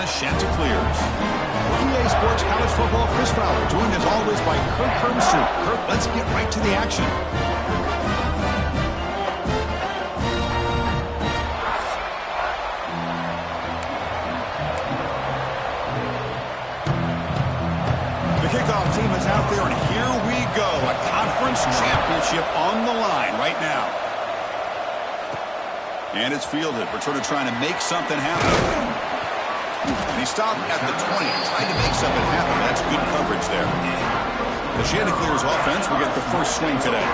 the Chanticleers. For EA Sports College Football, Chris Fowler, joined as always by Kirk Herbstreit. Kirk, let's get right to the action. The kickoff team is out there, and here we go. A conference championship on the line right now. And it's fielded. Returner trying to make something happen. And he stopped at the 20, trying to make something happen. That's good coverage there. The Chanticleers offense will get the first swing today.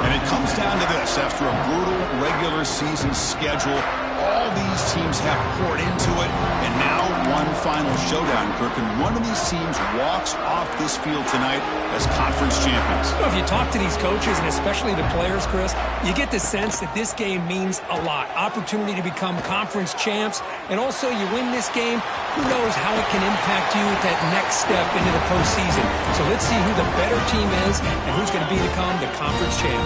And it comes down to this. After a brutal regular season schedule, all these teams have poured into it. And now one final showdown, Kirk. And one of these teams walks off this field tonight as conference champions. Well, if you talk to these coaches, and especially the players, Chris, you get the sense that this game means a lot. Opportunity to become conference champs. And also, you win this game, who knows how it can impact you at that next step into the postseason. So let's see who the better team is and who's going to become the conference champ.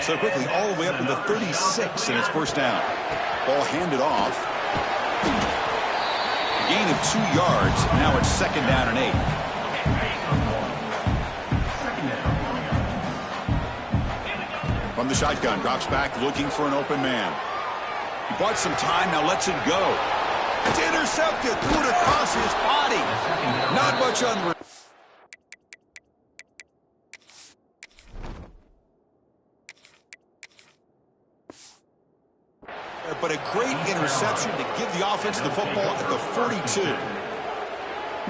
So quickly, all the way up to the 36, and it's first down. Ball handed off. A gain of 2 yards. Now it's second down and 8. From the shotgun, drops back looking for an open man. He bought some time, now lets it go. It's intercepted, threw it across his body. Not much on. But a great interception to give the offense the football at the 42.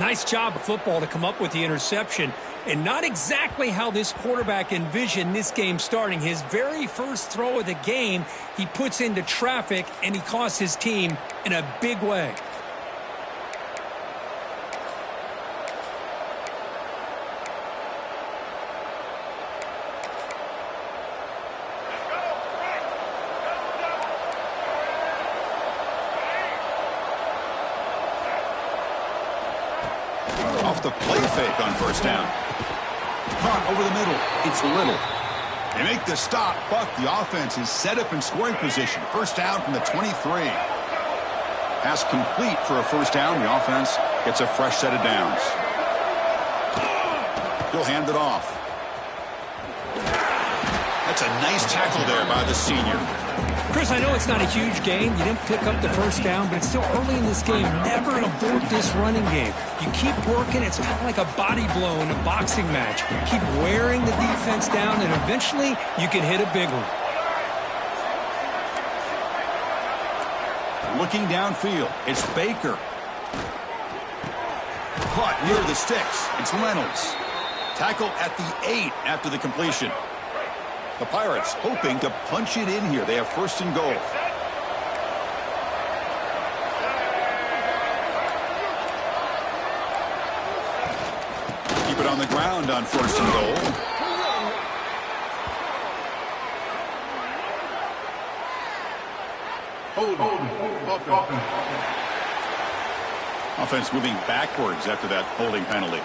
Nice job of football to come up with the interception. And not exactly how this quarterback envisioned this game starting. His very first throw of the game, he puts into traffic, and he costs his team in a big way. Off the play fake on first down. Hunt over the middle. It's Little. They make the stop, but the offense is set up in scoring position. First down from the 23. Pass complete for a first down. The offense gets a fresh set of downs. He'll hand it off. That's a nice tackle there by the senior. Chris, I know it's not a huge gain. You didn't pick up the first down, but it's still early in this game. Never abort this running game. You keep working. It's kind of like a body blow in a boxing match. Keep wearing the defense down, and eventually you can hit a big one. Looking downfield, it's Baker. Caught near the sticks. It's Reynolds. Tackled at the 8 after the completion. The Pirates hoping to punch it in here. They have first and goal. Keep it on the ground on first and goal. Offense moving backwards after that holding penalty.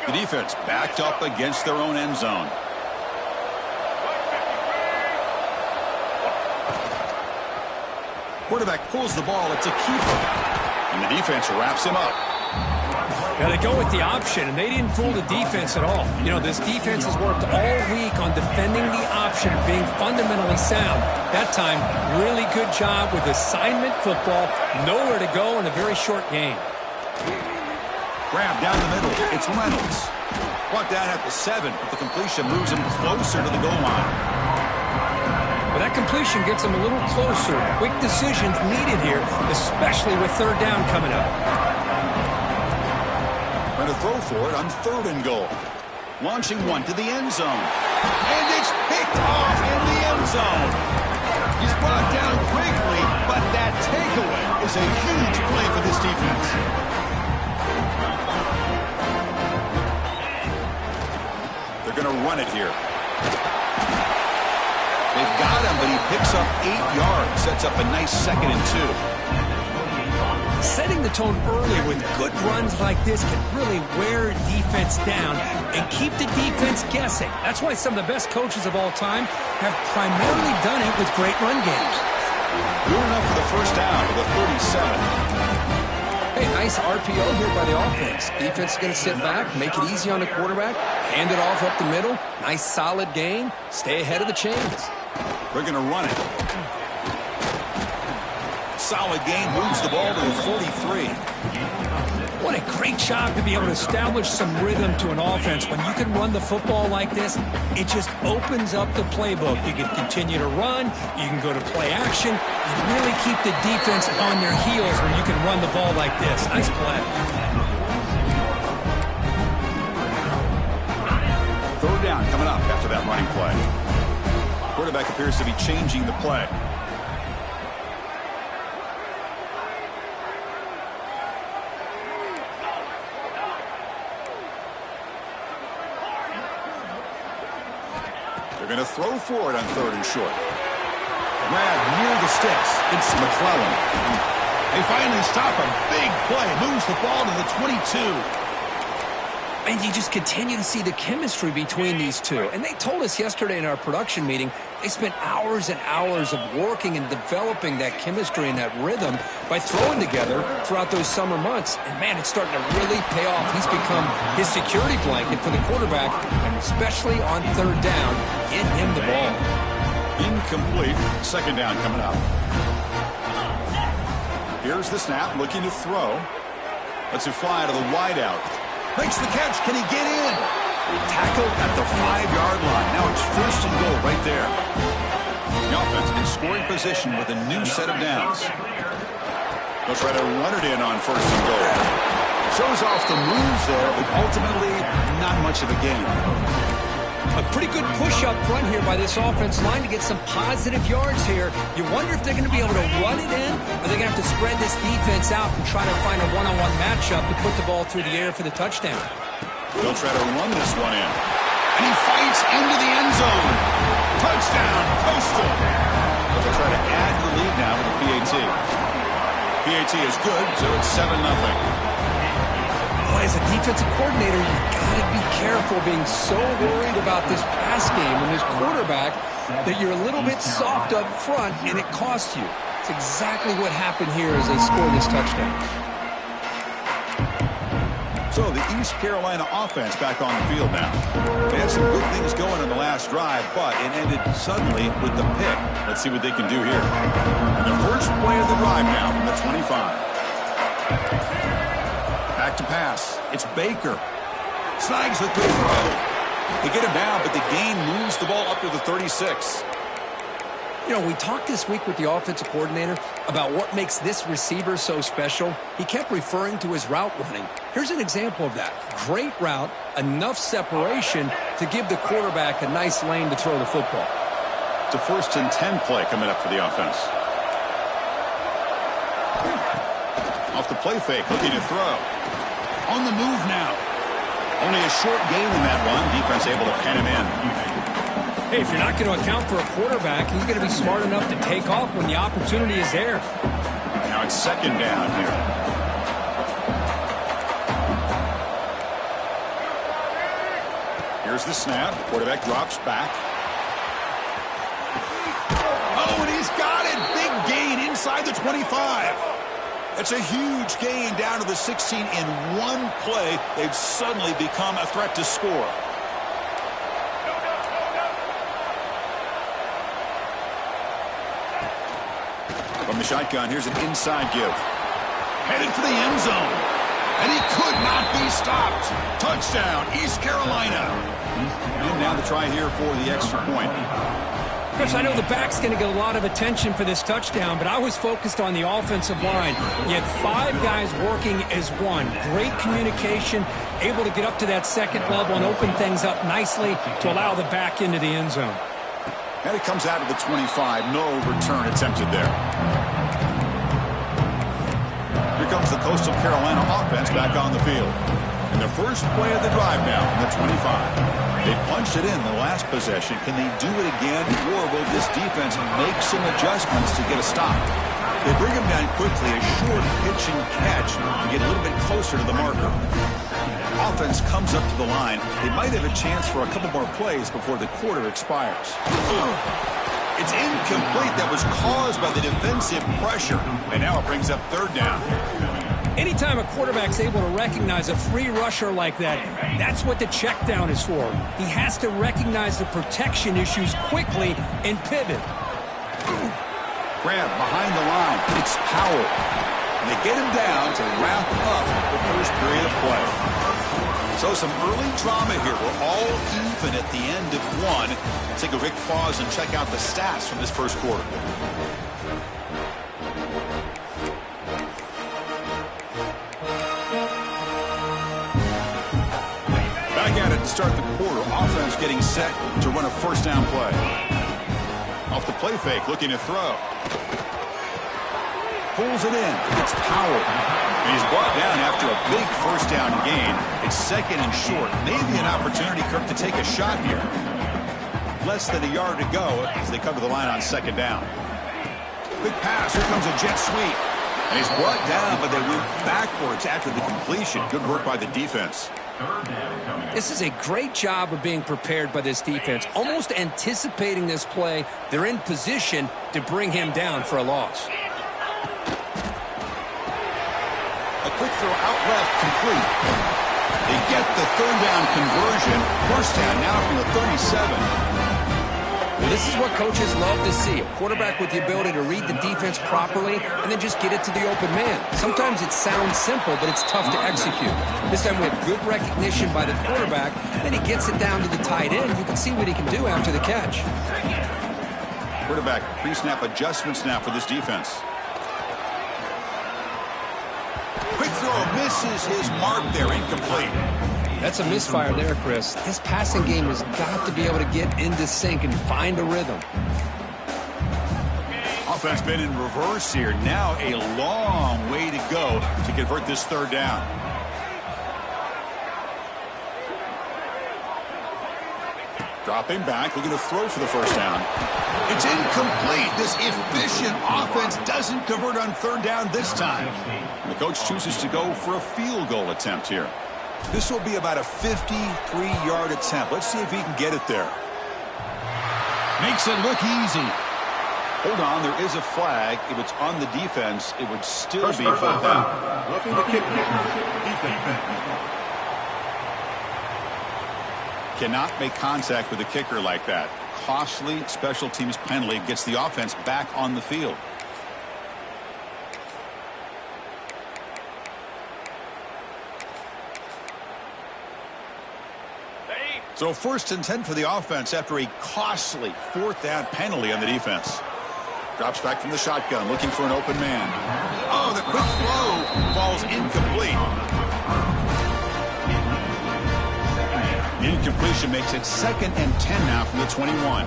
The defense backed up against their own end zone. Quarterback pulls the ball. It's a keeper. And the defense wraps him up. Now they go with the option, and they didn't fool the defense at all. You know, this defense has worked all week on defending the option of being fundamentally sound. That time, really good job with assignment football. Nowhere to go in a very short game. Grab down the middle. It's Reynolds. Brought down at the 7, but the completion moves him closer to the goal line. But that completion gets him a little closer. Quick decisions needed here, especially with third down coming up. Trying to throw for it on third and goal. Launching one to the end zone. And it's picked off in the end zone. He's brought down quickly, but that takeaway is a huge play for this defense. They're going to run it here. They've got him, but he picks up 8 yards. Sets up a nice 2nd and 2. Setting the tone early with good runs like this can really wear defense offense down and keep the defense guessing. That's why some of the best coaches of all time have primarily done it with great run games. Good enough for the first down with a 37. Hey, nice RPO here by the offense. Defense is going to sit back, make it easy on the quarterback, hand it off up the middle. Nice solid gain. Stay ahead of the chains. They're going to run it. Solid gain, moves the ball to the 43. What a great job to be able to establish some rhythm to an offense. When you can run the football like this, it just opens up the playbook. You can continue to run. You can go to play action. You really keep the defense on their heels when you can run the ball like this. Nice play. Third down coming up after that running play. Quarterback appears to be changing the play. They're going to throw for it on third and short. Grab near the sticks. It's McClellan. They finally stop a big play. Moves the ball to the 22. And you just continue to see the chemistry between these two. And they told us yesterday in our production meeting, they spent hours and hours of working and developing that chemistry and that rhythm by throwing together throughout those summer months. And, man, it's starting to really pay off. He's become his security blanket for the quarterback, and especially on third down, get him the ball. Incomplete. Second down coming up. Here's the snap, looking to throw. Lets it fly to the wideout. Makes the catch. Can he get in? Tackle at the 5-yard line. Now it's first and goal right there. The offense in scoring position with a new set of downs. They'll try to run it in on first and goal. Shows off the moves there, but ultimately not much of a gain. A pretty good push up front here by this offense line to get some positive yards here. You wonder if they're going to be able to run it in, or they're going to have to spread this defense out and try to find a one-on-one matchup to put the ball through the air for the touchdown. They'll try to run this one in. And he fights into the end zone. Touchdown, Coastal. But they'll try to add to the lead now with the PAT. PAT is good, so it's 7-0. As a defensive coordinator, you've got to be careful being so worried about this pass game and this quarterback that you're a little bit soft up front and it costs you. It's exactly what happened here as they score this touchdown. So the East Carolina offense back on the field now. They had some good things going in the last drive, but it ended suddenly with the pick. Let's see what they can do here. And the first play of the drive now from the 25. Back to pass. It's Baker. Snags the good throw. They get him down, but the gain moves the ball up to the 36. You know, we talked this week with the offensive coordinator about what makes this receiver so special. He kept referring to his route running. Here's an example of that. Great route, enough separation to give the quarterback a nice lane to throw the football. It's a first and 10 play coming up for the offense. Off the play fake, looking to throw. On the move now. Only a short gain in that one. Defense able to pen him in. Hey, if you're not going to account for a quarterback, he's going to be smart enough to take off when the opportunity is there. Now it's second down here. Here's the snap. Quarterback drops back. Oh, and he's got it. Big gain inside the 25. It's a huge gain down to the 16 in one play. They've suddenly become a threat to score. From the shotgun, here's an inside give. Headed for the end zone. And he could not be stopped. Touchdown, East Carolina. And now the try here for the extra point. Chris, I know the back's going to get a lot of attention for this touchdown, but I was focused on the offensive line. You had 5 guys working as one. Great communication, able to get up to that second level and open things up nicely to allow the back into the end zone. And it comes out of the 25. No return attempted there. Here comes the Coastal Carolina offense back on the field. And the first play of the drive now from the 25. They punched it in the last possession. Can they do it again, or will this defense make some adjustments to get a stop? They bring him down quickly, a short pitch and catch, and get a little bit closer to the marker. Offense comes up to the line. They might have a chance for a couple more plays before the quarter expires. It's incomplete. That was caused by the defensive pressure. And now it brings up third down. Anytime a quarterback's able to recognize a free rusher like that, that's what the check down is for. He has to recognize the protection issues quickly and pivot. Grab behind the line. It's Powell. And they get him down to wrap up the first period of play. So some early drama here. We're all even at the end of one. Take a quick pause and check out the stats from this first quarter. Back at it to start the quarter. Offense getting set to run a first down play. Off the play fake, looking to throw. Pulls it in. It's Powell. And he's brought down after a big first down gain. It's second and short. Maybe an opportunity, Kirk, to take a shot here. Less than a yard to go as they come to the line on second down. Quick pass. Here comes a jet sweep. And he's brought down, but they went backwards after the completion. Good work by the defense. This is a great job of being prepared by this defense. Almost anticipating this play, they're in position to bring him down for a loss. A quick throw out left, complete. They get the third down conversion. First down now from the 37. Well, this is what coaches love to see. A quarterback with the ability to read the defense properly and then just get it to the open man. Sometimes it sounds simple, but it's tough to execute. This time we have good recognition by the quarterback. Then he gets it down to the tight end. You can see what he can do after the catch. Quarterback pre-snap adjustments now for this defense. Quick throw misses his mark there, incomplete. That's a misfire there, Chris. This passing game has got to be able to get into sync and find a rhythm. Offense been in reverse here. Now a long way to go to convert this third down. Dropping back, looking to throw for the first down. It's incomplete. This efficient offense doesn't convert on third down this time. And the coach chooses to go for a field goal attempt here. This will be about a 53-yard attempt. Let's see if he can get it there. Makes it look easy. Hold on, there is a flag. If it's on the defense, it would still be fourth down. Looking to kick defense. Cannot make contact with a kicker like that. Costly special teams penalty gets the offense back on the field. So 1st and 10 for the offense after a costly fourth down penalty on the defense. Drops back from the shotgun, looking for an open man. Oh, the quick throw falls incomplete. The incompletion makes it 2nd and 10 now from the 21.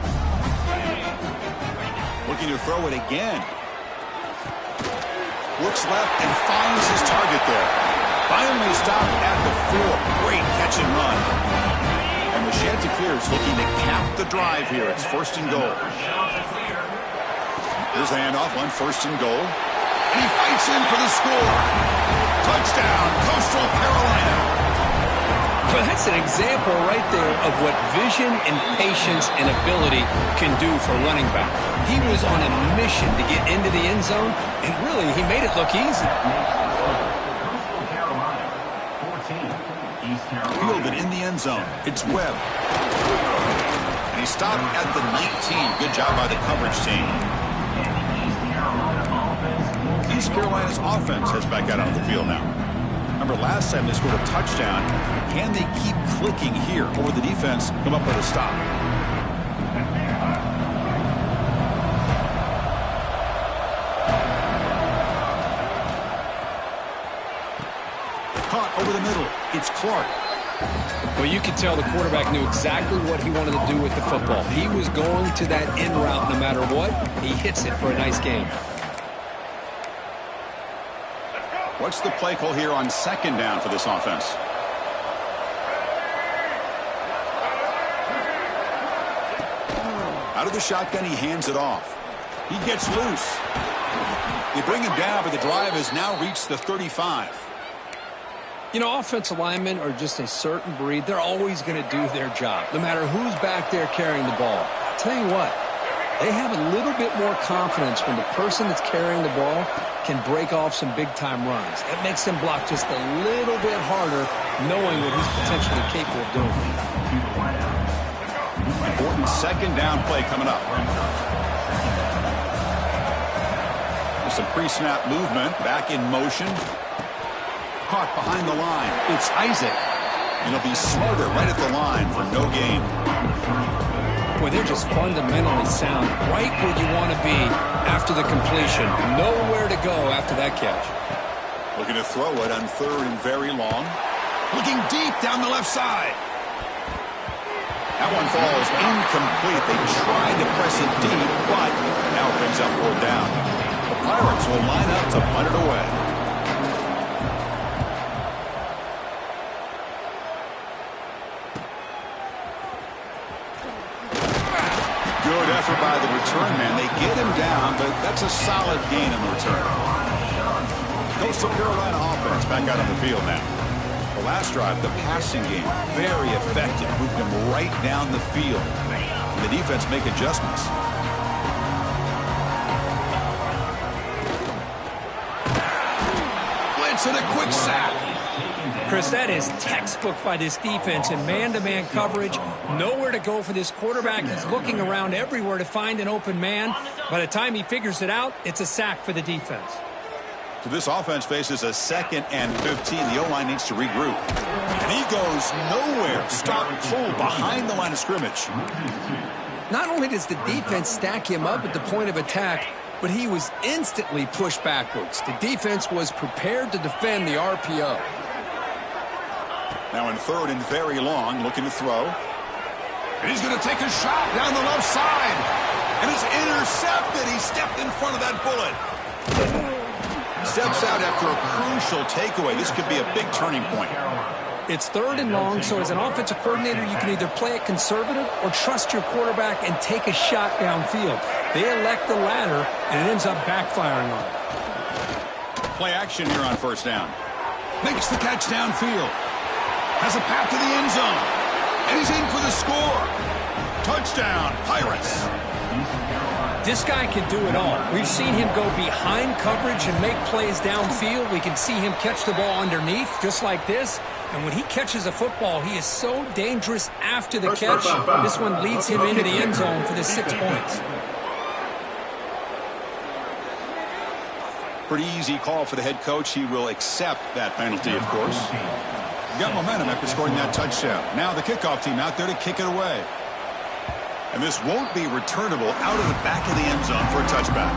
Looking to throw it again. Looks left and finds his target there. Finally stopped at the 4. Great catch and run. And the Chanticleers looking to cap the drive here. It's 1st and goal. Here's the handoff on 1st and goal. And he fights in for the score. Touchdown, Coastal Carolina. Well, that's an example right there of what vision and patience and ability can do for running back. He was on a mission to get into the end zone, and really, he made it look easy. Fielded in the end zone. It's Webb. And he stopped at the 19. Good job by the coverage team. East Carolina's offense has back out on the field now. Remember last time they scored a touchdown. Can they keep clicking here, or will the defense come up with a stop? Caught over the middle. It's Clark. Well, you could tell the quarterback knew exactly what he wanted to do with the football. He was going to that in route no matter what. He hits it for a nice gain. What's the play call here on 2nd down for this offense? Out of the shotgun, he hands it off. He gets loose. They bring him down, but the drive has now reached the 35. You know, offensive linemen are just a certain breed. They're always going to do their job, no matter who's back there carrying the ball. I'll tell you what, they have a little bit more confidence when the person that's carrying the ball can break off some big-time runs. It makes them block just a little bit harder, knowing what he's potentially capable of doing. Important second down play coming up. There's some pre-snap movement, back in motion. Caught behind the line. It's Isaac. And he'll be smarter right at the line for no gain. Boy, they're just fundamentally sound, right where you want to be after the completion. Nowhere to go after that catch. Looking to throw it on third and very long. Looking deep down the left side. That one falls incomplete. They tried to press it deep, but now it brings up fourth down. The Pirates will line up to punt it away. Good effort by the return man. They get him down, but that's a solid gain in the return. Coastal Carolina offense back out on the field now. The last drive, the passing game, very effective. Moved him right down the field. And the defense make adjustments. Blitz and a quick sack. Chris, that is textbook by this defense in man-to-man coverage. Nowhere to go for this quarterback. He's looking around everywhere to find an open man. By the time he figures it out, it's a sack for the defense. So this offense faces a 2nd and 15. The O-line needs to regroup. And he goes nowhere. Stop pull behind the line of scrimmage. Not only does the defense stack him up at the point of attack, but he was instantly pushed backwards. The defense was prepared to defend the RPO. Now in third and very long, looking to throw. And he's going to take a shot down the left side. And it's intercepted. He stepped in front of that bullet. Steps out after a crucial takeaway. This could be a big turning point. It's third and long, so as an offensive coordinator, you can either play it conservative or trust your quarterback and take a shot downfield. They elect the latter, and it ends up backfiring on them. Play action here on first down. Makes the catch downfield. Has a path to the end zone. And he's in for the score. Touchdown, Pirates. This guy can do it all. We've seen him go behind coverage and make plays downfield. We can see him catch the ball underneath, just like this. And when he catches a football, he is so dangerous after the catch. This one leads him into the end zone for the 6 points. Pretty easy call for the head coach. He will accept that penalty, of course. Got momentum after scoring that touchdown. Now the kickoff team out there to kick it away. And this won't be returnable out of the back of the end zone for a touchback.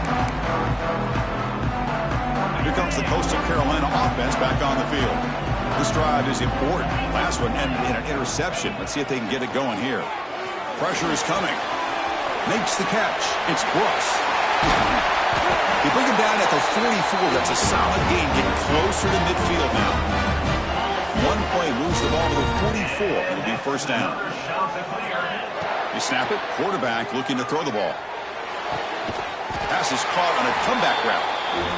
Here comes the Coastal Carolina offense back on the field. This drive is important. Last one ended in an interception. Let's see if they can get it going here. Pressure is coming. Makes the catch. It's Brooks. They bring him down at the 44. That's a solid gain. Getting closer to midfield now. One play moves the ball to the 44. It'll be first down. They snap it. Quarterback looking to throw the ball. Pass is caught on a comeback route.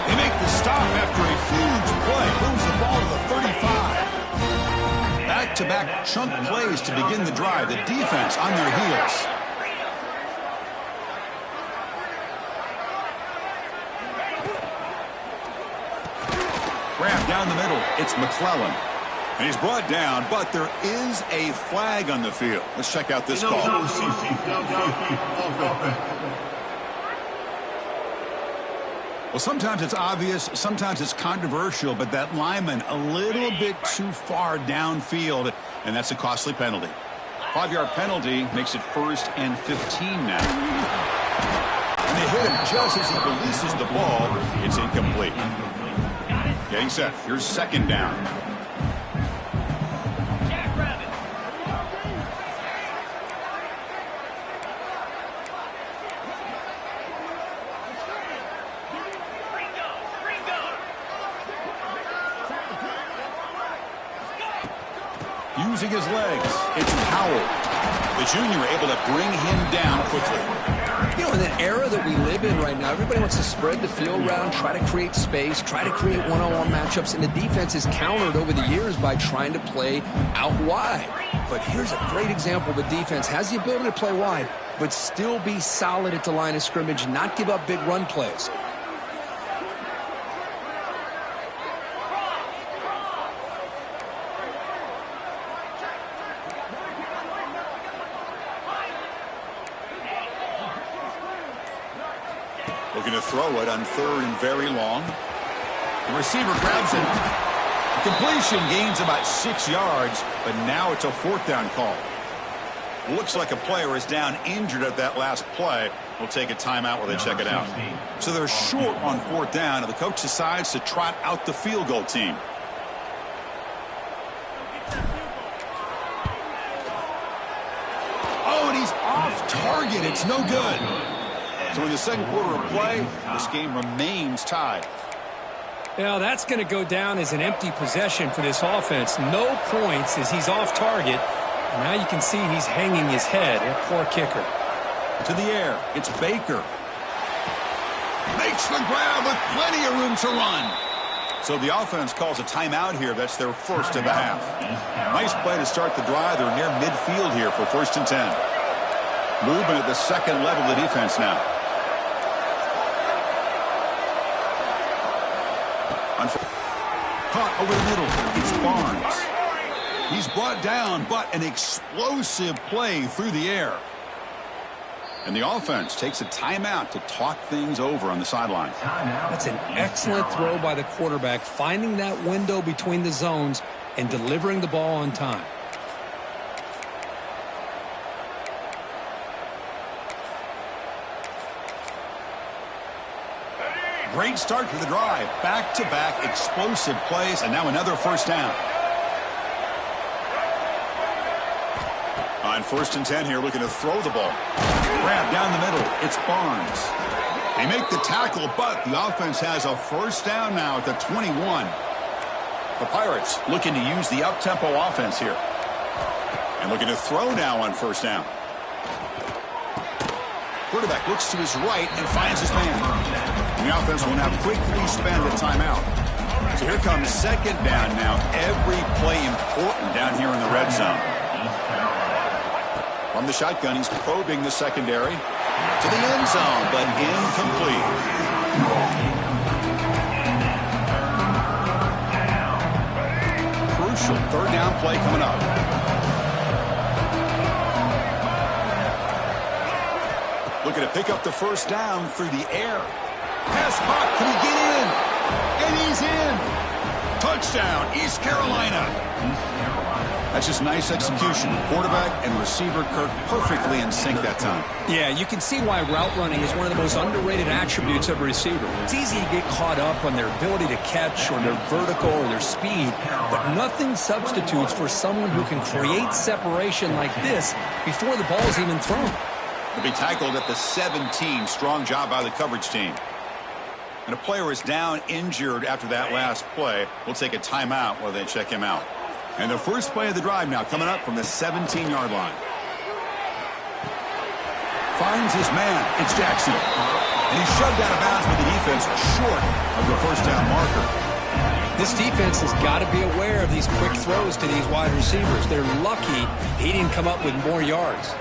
They make the stop after a huge play. Moves the ball to the 35. Back-to-back chunk plays to begin the drive. The defense on their heels. Grab down the middle. It's McClellan. And he's brought down, but there is a flag on the field. Let's check out this call. Well, sometimes it's obvious, sometimes it's controversial, but that lineman a little bit too far downfield, and that's a costly penalty. 5-yard penalty makes it first and 15 now. And they hit him just as he releases the ball. It's incomplete. Getting set. Here's second down. Using his legs, it's Powell. The junior able to bring him down quickly. You know, in the era that we live in right now, everybody wants to spread the field around, try to create space, try to create one-on-one matchups, and the defense is countered over the years by trying to play out wide. But here's a great example of a defense has the ability to play wide, but still be solid at the line of scrimmage, not give up big run plays. Looking to throw it on 3rd and very long. The receiver grabs it. Completion gains about 6 yards, but now it's a 4th down call. Looks like a player is down injured at that last play. We'll take a timeout while they check it out. So they're short on 4th down, and the coach decides to trot out the field goal team. Oh, and he's off target. It's no good. So in the second quarter of play, this game remains tied. Now that's going to go down as an empty possession for this offense. No points as he's off target. And now you can see he's hanging his head. A poor kicker. To the air. It's Baker. Makes the grab with plenty of room to run. So the offense calls a timeout here. That's their first of the half. Nice play to start the drive. They're near midfield here for 1st and 10. Movement at the second level of the defense now. Caught over the middle. It's Barnes. He's brought down, but an explosive play through the air. And the offense takes a timeout to talk things over on the sideline. That's an excellent throw by the quarterback, finding that window between the zones and delivering the ball on time. Great start to the drive. Back-to-back explosive plays, and now another 1st down. On 1st and 10 here, looking to throw the ball. Grab down the middle. It's Barnes. They make the tackle, but the offense has a 1st down now at the 21. The Pirates looking to use the up-tempo offense here. And looking to throw now on 1st down. Quarterback looks to his right and finds his man. And the offense will now quickly spend a timeout. So here comes 2nd down now. Every play important down here in the red zone. From the shotgun, he's probing the secondary to the end zone, but incomplete. Crucial 3rd down play coming up. Looking to pick up the 1st down through the air. Pass caught. Can he get in? And he's in. Touchdown, East Carolina. That's just nice execution. Quarterback and receiver Kirk perfectly in sync that time. Yeah, you can see why route running is one of the most underrated attributes of a receiver. It's easy to get caught up on their ability to catch or their vertical or their speed, but nothing substitutes for someone who can create separation like this before the ball is even thrown. To be tackled at the 17. Strong job by the coverage team. And a player is down injured after that last play. We'll take a timeout while they check him out. And the first play of the drive now coming up from the 17-yard line. Finds his man. It's Jackson. And he's shoved out of bounds with the defense short of the 1st down marker. This defense has got to be aware of these quick throws to these wide receivers. They're lucky he didn't come up with more yards.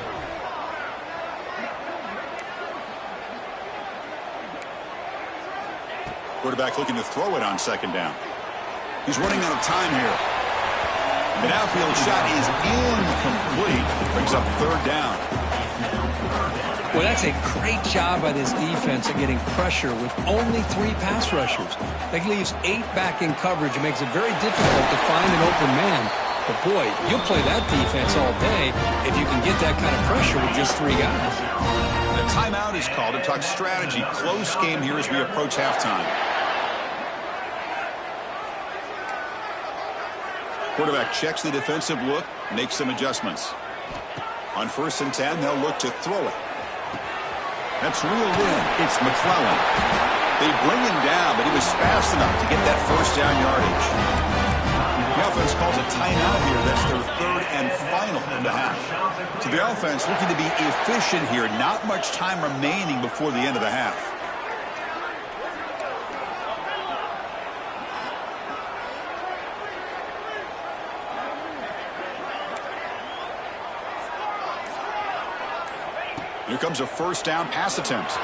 Quarterback looking to throw it on 2nd down. He's running out of time here. The outfield shot is incomplete. Brings up 3rd down. Well, that's a great job by this defense of getting pressure with only 3 pass rushers. That leaves 8 back in coverage. It makes it very difficult to find an open man. But, boy, you'll play that defense all day if you can get that kind of pressure with just 3 guys. The timeout is called to talk strategy. Close game here as we approach halftime. Quarterback checks the defensive look, makes some adjustments. On 1st and 10, they'll look to throw it. That's reeled in. It's McClellan. They bring him down, but he was fast enough to get that 1st down yardage. The offense calls a timeout here. That's their 3rd and final of the half. So the offense looking to be efficient here. Not much time remaining before the end of the half. Here comes a first down pass attempt.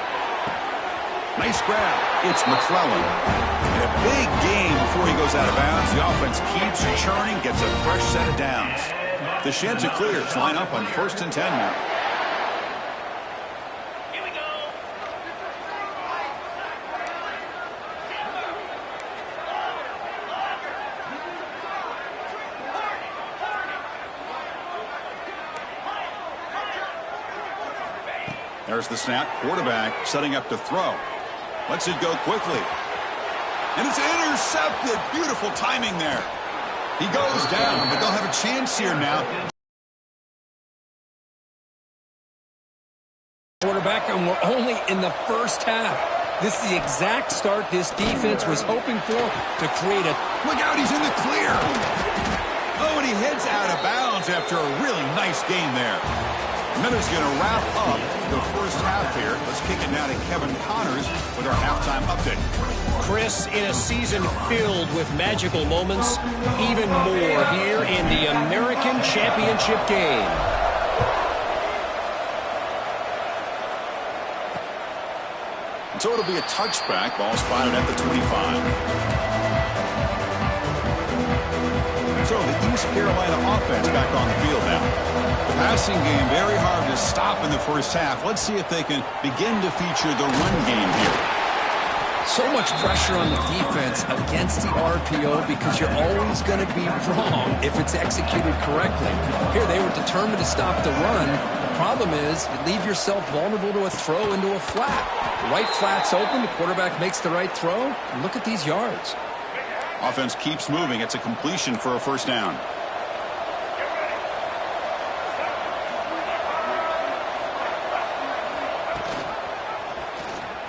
Nice grab. It's McClellan. And a big gain before he goes out of bounds. The offense keeps churning, gets a fresh set of downs. The Chanticleers line up on 1st and 10 now. Here we go. There's the snap. Quarterback setting up to throw. Lets it go quickly. And it's intercepted. Beautiful timing there. He goes down, but they'll have a chance here now. Quarterback, and we're only in the first half. This is the exact start this defense was hoping for to create a... Look out, he's in the clear. Oh, and he heads out of bounds after a really nice game there. Miller's going to wrap up the first half here. Let's kick it now to Kevin Connors with our halftime update. Chris, in a season filled with magical moments, even more here in the American Championship game. So it'll be a touchback. Ball spotted at the 25. So the East Carolina offense back on the field now. The passing game very hard to stop in the first half. Let's see if they can begin to feature the run game here. So much pressure on the defense against the RPO because you're always going to be wrong if it's executed correctly. Here they were determined to stop the run. The problem is you leave yourself vulnerable to a throw into a flat. The right flat's open, the quarterback makes the right throw, and look at these yards. Offense keeps moving. It's a completion for a first down.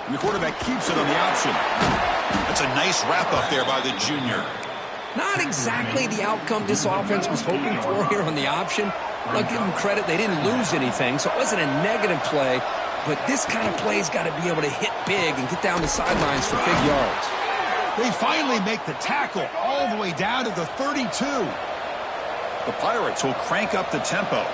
And the quarterback keeps it on the option. That's a nice wrap-up there by the junior. Not exactly the outcome this offense was hoping for here on the option. I'll give them credit. They didn't lose anything, so it wasn't a negative play. But this kind of play's got to be able to hit big and get down the sidelines for big yards. They finally make the tackle all the way down to the 32. The Pirates will crank up the tempo.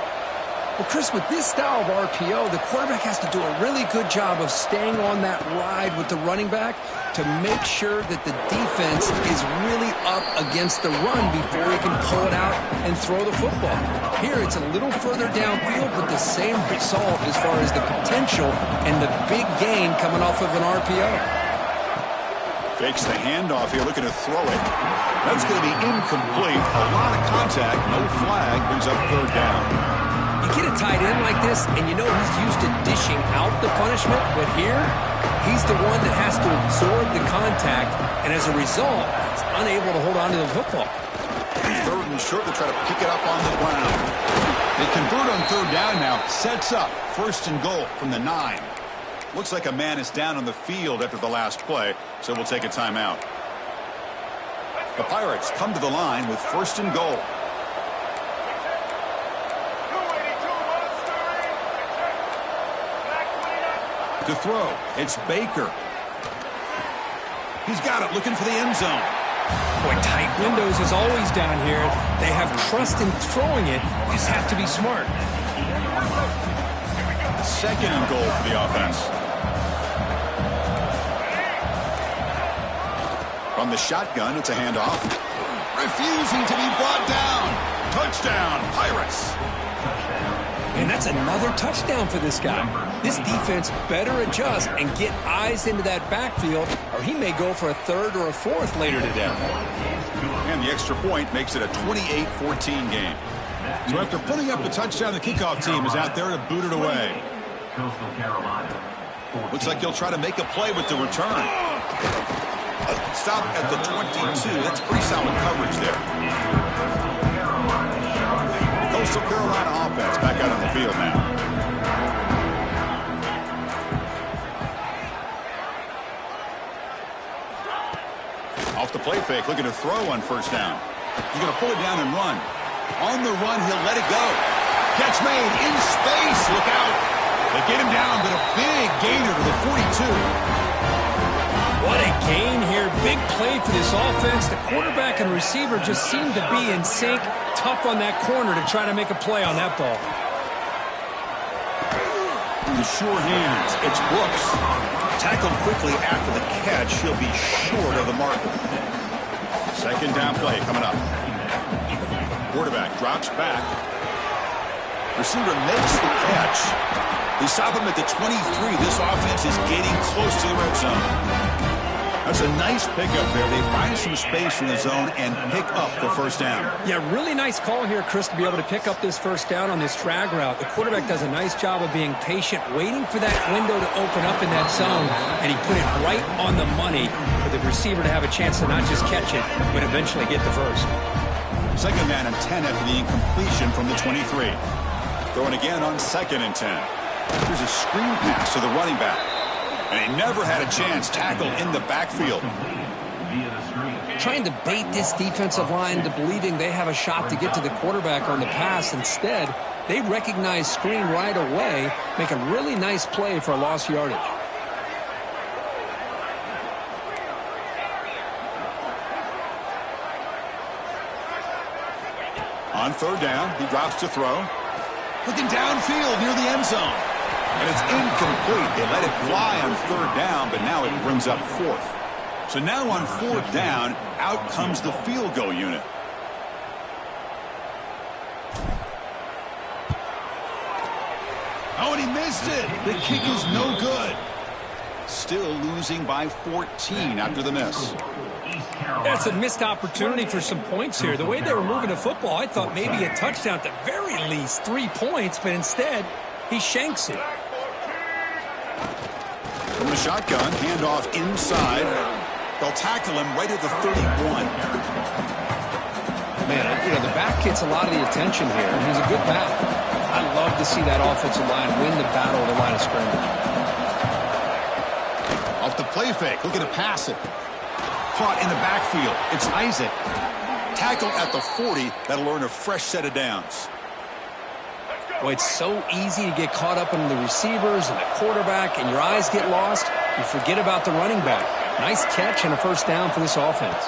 Well, Chris, with this style of RPO, the quarterback has to do a really good job of staying on that ride with the running back to make sure that the defense is really up against the run before he can pull it out and throw the football. Here, it's a little further downfield, but the same result as far as the potential and the big gain coming off of an RPO. Fakes the handoff here, looking to throw it. That's going to be incomplete. A lot of contact, no flag, brings up third down. You get a tight end like this, and you know he's used to dishing out the punishment, but here, he's the one that has to absorb the contact, and as a result, he's unable to hold on to the football. Third and short, they try to pick it up on the ground. They convert on third down now. Sets up first and goal from the 9. Looks like a man is down on the field after the last play, so we'll take a timeout. The Pirates come to the line with first and goal. To throw, it's Baker. He's got it, looking for the end zone. Boy, tight windows is always down here. They have trust in throwing it. You just have to be smart. Second and goal for the offense. From the shotgun, it's a handoff. Refusing to be brought down. Touchdown, Pirates. And that's another touchdown for this guy. This defense better adjust and get eyes into that backfield, or he may go for a third or a fourth later today. And the extra point makes it a 28-14 game. So after putting up the touchdown, the kickoff team is out there to boot it away. Looks like he'll try to make a play with the return. Stop at the 22. That's pretty solid coverage there. Coastal Carolina offense back out on the field now. Off the play fake, looking to throw on first down. He's going to pull it down and run. On the run, he'll let it go. Catch made in space. Look out. They get him down, but a big gainer to the 42. What a gain here. Big play for this offense. The quarterback and receiver just seem to be in sync. Tough on that corner to try to make a play on that ball. The sure hands. It's Brooks. Tackled quickly after the catch. He'll be short of the mark. Second down play coming up. Quarterback drops back. Receiver makes the catch. They stop him at the 23. This offense is getting close to the red zone. That's a nice pickup there. They find some space in the zone and pick up the first down. Yeah, really nice call here, Chris, to be able to pick up this first down on this drag route. The quarterback does a nice job of being patient, waiting for that window to open up in that zone, and he put it right on the money for the receiver to have a chance to not just catch it, but eventually get the first. Second man and 10 after the incompletion from the 23. Throwing again on 2nd and 10. Here's a screen pass to the running back. And he never had a chance. Tackle in the backfield. Trying to bait this defensive line to believing they have a shot to get to the quarterback on the pass. Instead, they recognize screen right away, make a really nice play for a lost yardage. On third down, he drops to throw. Looking downfield near the end zone. And it's incomplete. They let it fly on third down, but now it brings up 4th. So now on 4th down, out comes the field goal unit. Oh, and he missed it. The kick is no good. Still losing by 14 after the miss. That's a missed opportunity for some points here. The way they were moving the football, I thought maybe a touchdown at the very least, 3 points, but instead, he shanks it. From the shotgun, handoff inside. They'll tackle him right at the 31. Man, you know, the back gets a lot of the attention here. He's a good back. I love to see that offensive line win the battle of the line of scrimmage. Off the play fake, looking to pass it. Caught in the backfield. It's Isaac. Tackled at the 40. That'll earn a fresh set of downs. Well, it's so easy to get caught up in the receivers and the quarterback, and your eyes get lost. You forget about the running back. Nice catch and a first down for this offense.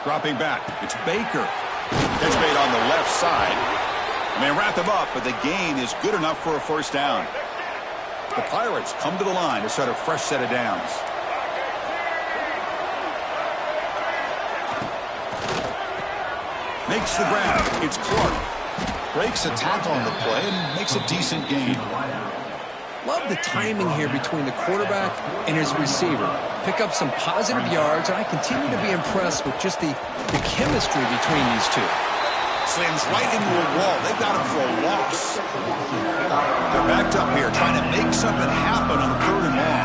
Dropping back. It's Baker. Catch made on the left side. And they wrap him up, but the gain is good enough for a first down. The Pirates come to the line to start a fresh set of downs. Makes the grab. It's Clark. Breaks a tackle on the play and makes a decent gain. Love the timing here between the quarterback and his receiver. Pick up some positive yards, and I continue to be impressed with just the chemistry between these two. Slams right into a wall. They've got him for a loss. They're backed up here trying to make something happen on 3rd and long.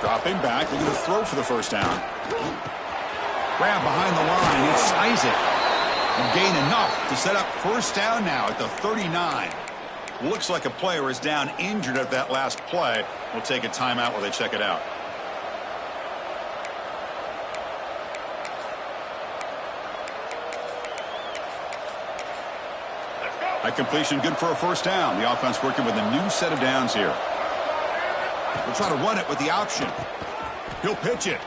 Dropping back, looking to throw for the first down. Grab behind the line, it's Isaac. And gain enough to set up first down now at the 39. Looks like a player is down injured at that last play. We'll take a timeout while they check it out. That completion good for a first down. The offense working with a new set of downs here. We'll try to run it with the option. He'll pitch it.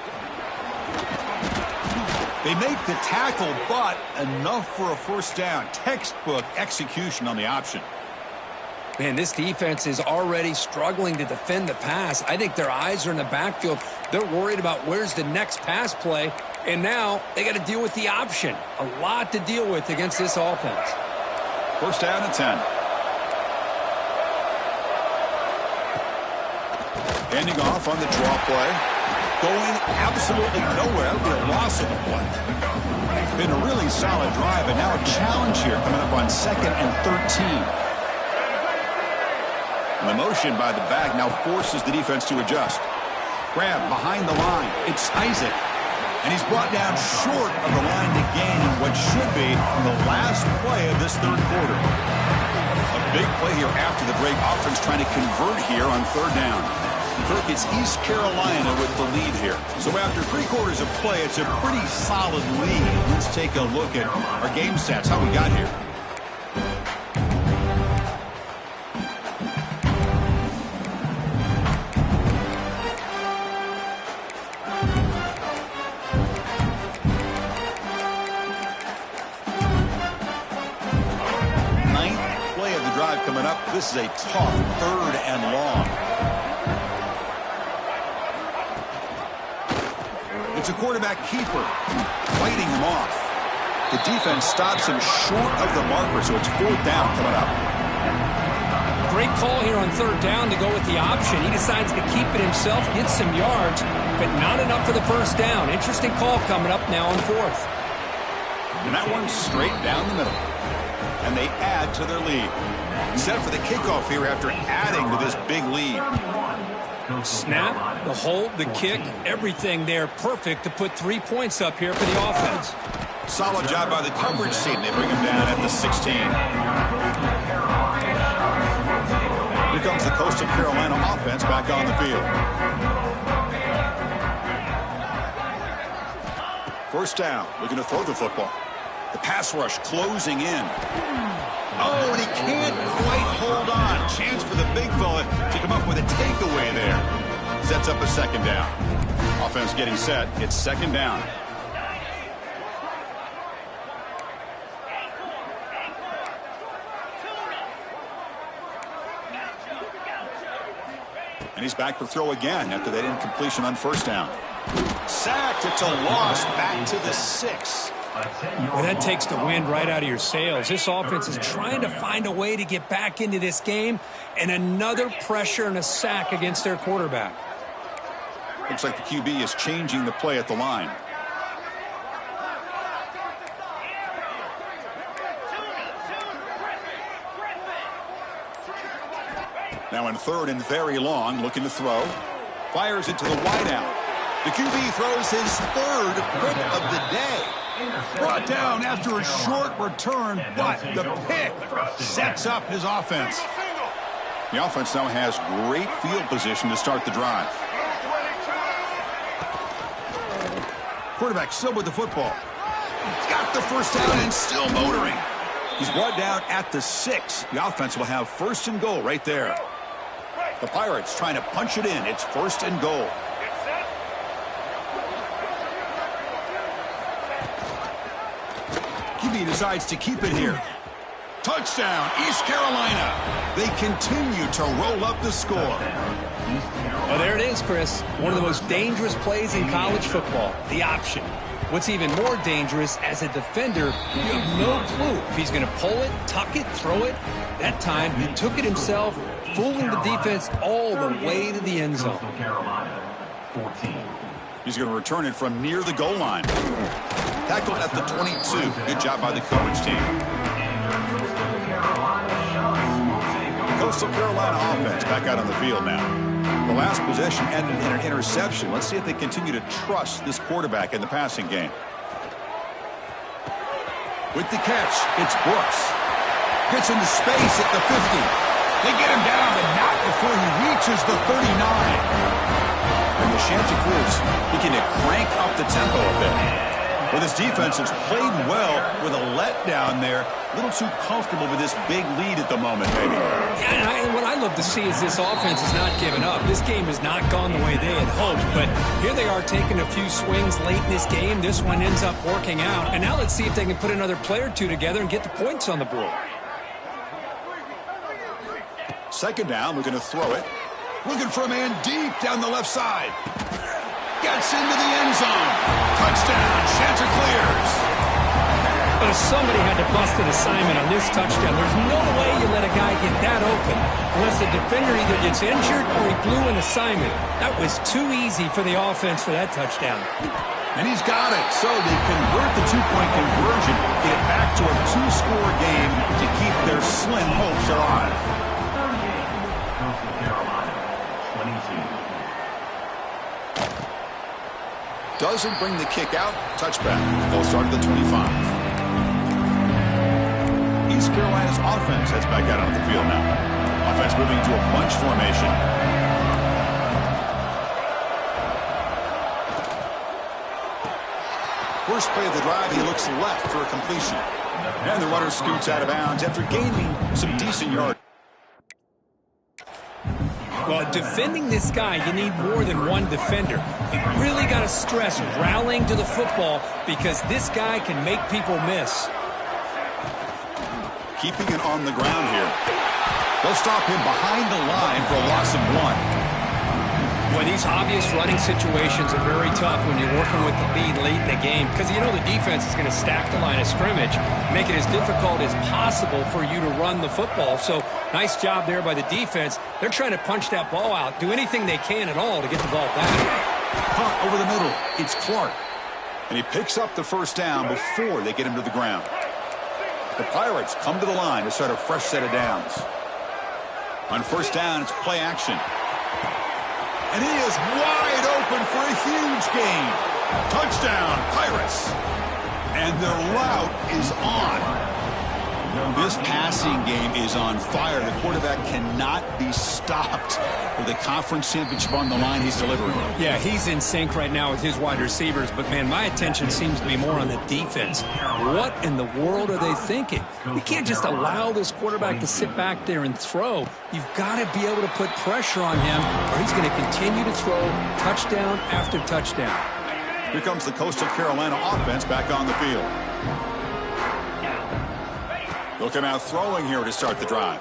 They make the tackle, but enough for a first down. Textbook execution on the option. Man, this defense is already struggling to defend the pass. I think their eyes are in the backfield. They're worried about where's the next pass play, and now they got to deal with the option. A lot to deal with against this offense. First down and 10. Handing off on the draw play. Going absolutely nowhere. That would be a loss of the play. Been a really solid drive, and now a challenge here coming up on 2nd and 13. And the motion by the back now forces the defense to adjust. Grab behind the line. It's Isaac. And he's brought down short of the line to gain what should be the last play of this 3rd quarter. A big play here after the break. Offense trying to convert here on 3rd down. Kirk, it's East Carolina with the lead here. So after 3 quarters of play, it's a pretty solid lead. Let's take a look at our game stats, how we got here. Coming up, this is a tough 3rd and long. It's a quarterback keeper fighting him off. The defense stops him short of the marker, so it's 4th down coming up. Great call here on 3rd down to go with the option. He decides to keep it himself, get some yards, but not enough for the 1st down. Interesting call coming up now on 4th. And that one's straight down the middle. And they add to their lead. Set for the kickoff here after adding to this big lead. Snap, the hold, the kick, everything there perfect to put 3 points up here for the offense. Solid job by the coverage team. They bring him down at the 16. Here comes the Coastal Carolina offense back on the field. 1st down, looking to throw the football. The pass rush closing in. Oh, and he can't quite hold on. Chance for the big fella to come up with a takeaway there. Sets up a 2nd down. Offense getting set. It's 2nd down. And he's back to throw again after that incompletion on 1st down. Sacked. It's a loss. Back to the 6. Well, that takes the wind right out of your sails. This offense is trying to find a way to get back into this game, and another pressure and a sack against their quarterback. Looks like the QB is changing the play at the line. Now in 3rd and very long, looking to throw. Fires it to the wideout. The QB throws his 3rd pick of the day. Brought down after a short return, but the pick sets up his offense. The offense now has great field position to start the drive. Quarterback still with the football. Got the 1st down and still motoring. He's brought down at the 6. The offense will have 1st and goal right there. The Pirates trying to punch it in. It's 1st and goal. QB decides to keep it here. Touchdown, East Carolina. They continue to roll up the score. Well, there it is, Chris. One of the most dangerous plays in college football, the option. What's even more dangerous, as a defender, you have no clue if he's going to pull it, tuck it, throw it. That time, he took it himself, fooling the defense all the way to the end zone. He's going to return it from near the goal line. Tackled at the 22. Good job by the coverage team. The Coastal Carolina offense back out on the field now. The last possession ended in an interception. Let's see if they continue to trust this quarterback in the passing game. With the catch, it's Brooks. Gets into space at the 50. They get him down, but not before he reaches the 39. And the Chanticleers begin to crank up the tempo a bit. Well, this defense has played well with a letdown there. A little too comfortable with this big lead at the moment, maybe. Yeah, and what I love to see is this offense is not giving up. This game has not gone the way they had hoped, but here they are taking a few swings late in this game. This one ends up working out. And now let's see if they can put another play or two together and get the points on the board. 2nd down, we're going to throw it. Looking for a man deep down the left side. Gets into the end zone. Touchdown, Chanticleers. But somebody had to bust an assignment on this touchdown. There's no way you let a guy get that open unless the defender either gets injured or he blew an assignment. That was too easy for the offense for that touchdown. And he's got it. So they convert the 2-point conversion, get it back to a 2-score game to keep their slim hopes alive. Doesn't bring the kick out. Touchback. They'll start at the 25. East Carolina's offense heads back out onto the field now. Offense moving to a bunch formation. first play of the drive, he looks left for a completion. And the runner scoots out of bounds after gaining some decent yards. Well, defending this guy, you need more than one defender. You really got to stress rallying to the football because this guy can make people miss. Keeping it on the ground here. They'll stop him behind the line for a loss of 1. Well, these obvious running situations are very tough when you're working with the lead late in the game because you know the defense is going to stack the line of scrimmage, make it as difficult as possible for you to run the football. So nice job there by the defense. They're trying to punch that ball out, do anything they can at all to get the ball back. Punt over the middle. It's Clark. And he picks up the first down before they get him to the ground. The Pirates come to the line to start a fresh set of downs. On first down, it's play action. And he is wide open for a huge gain. Touchdown, Pirates. And their route is on. This passing game is on fire. The quarterback cannot be stopped. With the conference championship on the line, he's delivering. Yeah, he's in sync right now with his wide receivers. But, man, my attention seems to be more on the defense. What in the world are they thinking? You can't just allow this quarterback to sit back there and throw. You've got to be able to put pressure on him or he's going to continue to throw touchdown after touchdown. Here comes the Coastal Carolina offense back on the field. They'll come out throwing here to start the drive.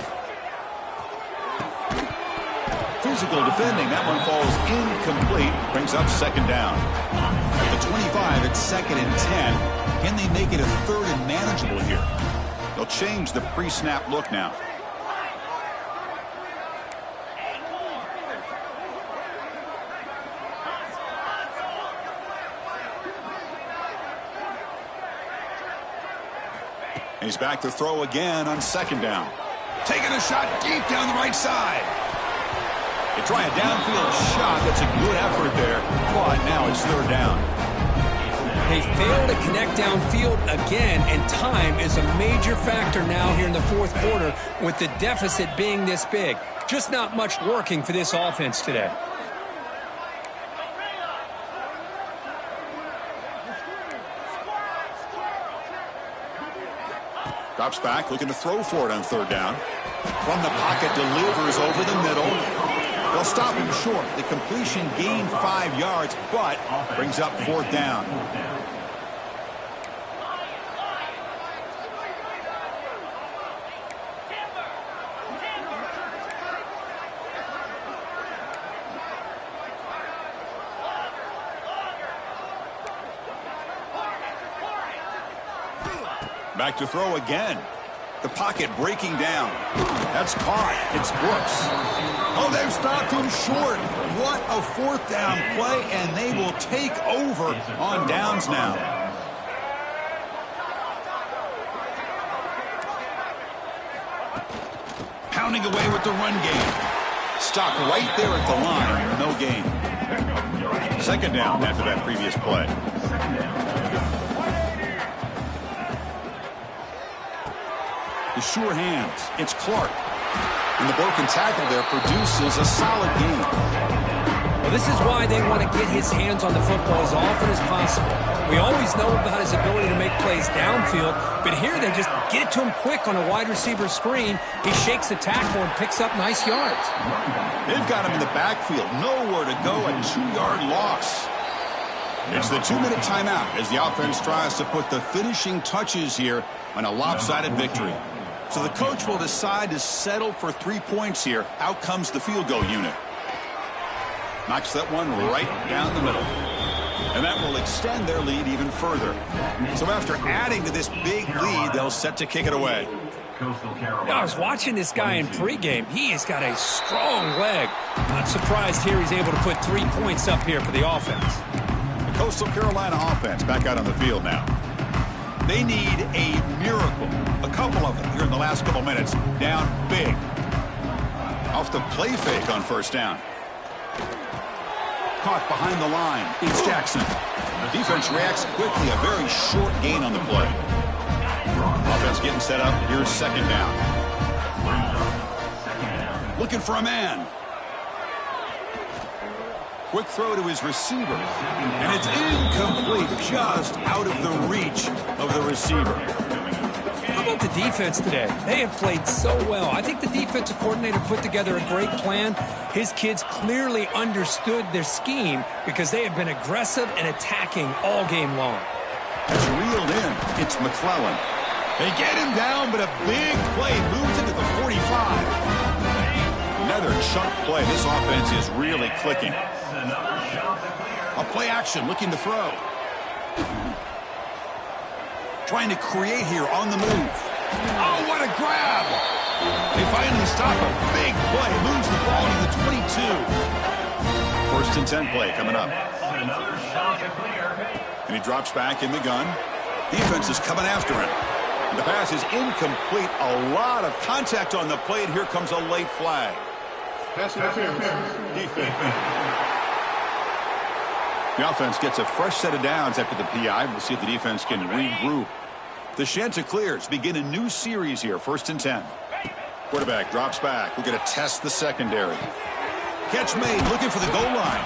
Physical defending. That one falls incomplete. Brings up second down. At the 25, it's 2nd and 10. Can they make it a 3rd and manageable here? They'll change the pre-snap look now. He's back to throw again on second down. Taking a shot deep down the right side. They try a downfield shot. That's a good effort there. But now it's 3rd down. They fail to connect downfield again, and time is a major factor now here in the 4th quarter with the deficit being this big. Just not much working for this offense today. Drops back, looking to throw for it on 3rd down. From the pocket, delivers over the middle. They'll stop him short. The completion gained 5 yards, but brings up 4th down. Back to throw again. The pocket breaking down. That's caught. It's Brooks. Oh, they've stopped him short. What a 4th down play, and they will take over on downs now. Pounding away with the run game. Stopped right there at the line. No gain. 2nd down after that previous play. The sure hands. It's Clark. And the broken tackle there produces a solid game. Well, this is why they want to get his hands on the football as often as possible. We always know about his ability to make plays downfield, but here they just get it to him quick on a wide receiver screen. He shakes the tackle and picks up nice yards. They've got him in the backfield. Nowhere to go. A 2-yard loss. It's the 2-minute timeout as the offense tries to put the finishing touches here on a lopsided victory. So the coach will decide to settle for 3 points here. Out comes the field goal unit. Knocks that one right down the middle. And that will extend their lead even further. So after adding to this big lead, they'll set to kick it away. I was watching this guy in pregame. He has got a strong leg. Not surprised here he's able to put 3 points up here for the offense. The Coastal Carolina offense back out on the field now. They need a miracle. A couple of them here in the last couple minutes. Down big. Off the play fake on first down. Caught behind the line. It's Jackson. The defense reacts quickly. A very short gain on the play. Offense getting set up. Here's second down. Looking for a man. Quick throw to his receiver. And it's incomplete, just out of the reach of the receiver. How about the defense today? They have played so well. I think the defensive coordinator put together a great plan. His kids clearly understood their scheme because they have been aggressive and attacking all game long. It's reeled in. It's McClellan. They get him down, but a big play moves into the 45. Another chunk play. This offense is really clicking. A play action, looking to throw. Trying to create here on the move. Oh, what a grab! They finally stop a big play. Moves the ball to the 22. First and 10 play coming up. And he drops back in the gun. Defense is coming after him. The pass is incomplete. A lot of contact on the play, and here comes a late flag. Pass interference. Defense. The offense gets a fresh set of downs after the PI. We'll see if the defense can regroup. The Chanticleers begin a new series here, first and 10. Quarterback drops back. We're going to test the secondary. Catch made, looking for the goal line.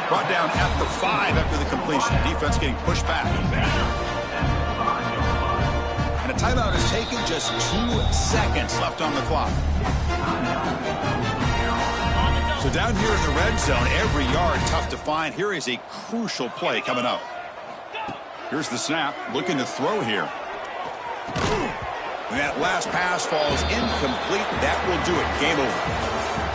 Brought down at the 5 after the completion. Defense getting pushed back. And a timeout is taken, just 2 seconds left on the clock. So down here in the red zone, every yard tough to find. Here is a crucial play coming up. Here's the snap, looking to throw here. And that last pass falls incomplete. That will do it. Game over.